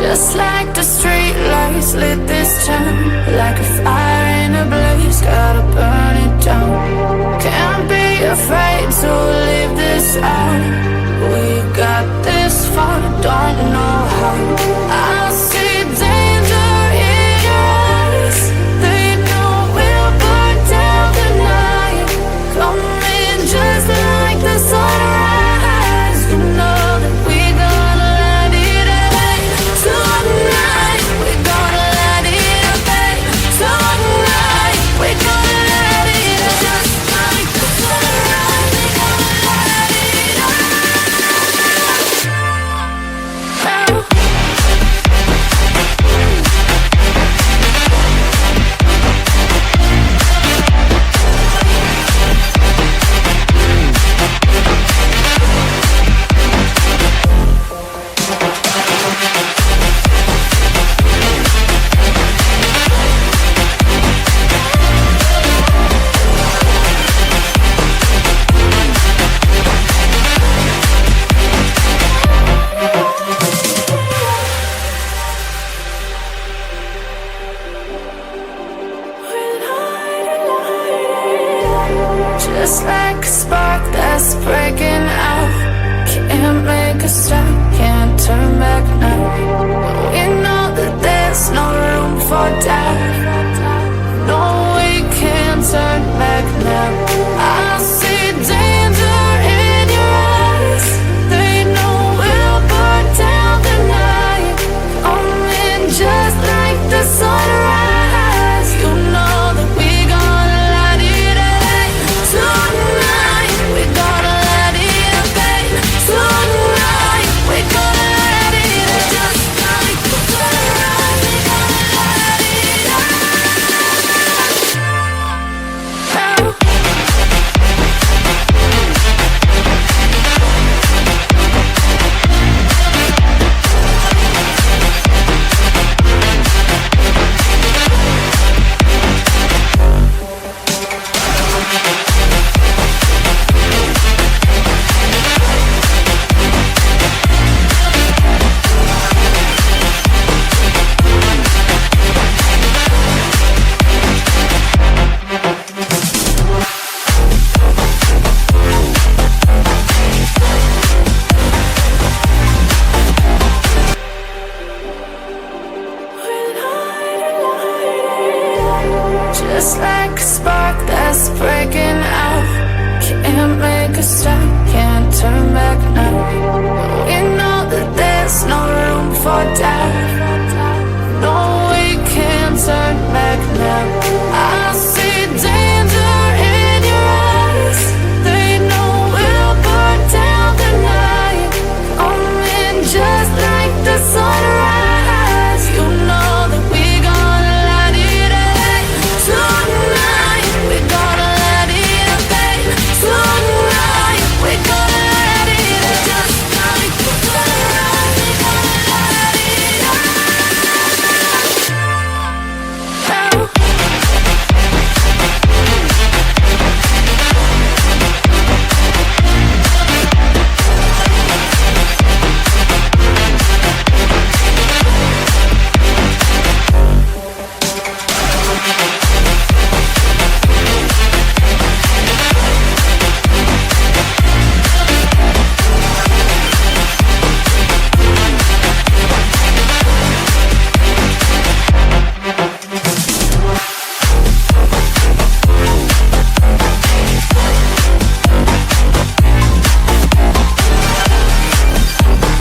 Just like the street lights lit this town, like a fire in a blaze, gotta burn it down. Can't be afraid to leave this out. We got this far, don't know how. I see danger in your eyes. They know we'll burn down the night. Coming just like the sunrise. You know that we're gonna light it up tonight. We're gonna light it up tonight. We're gonna light it up just like the sunrise. We're gonna light it up now. Just like a spark that's breaking out. Can't make a stop, can't turn back now. We know that there's no room for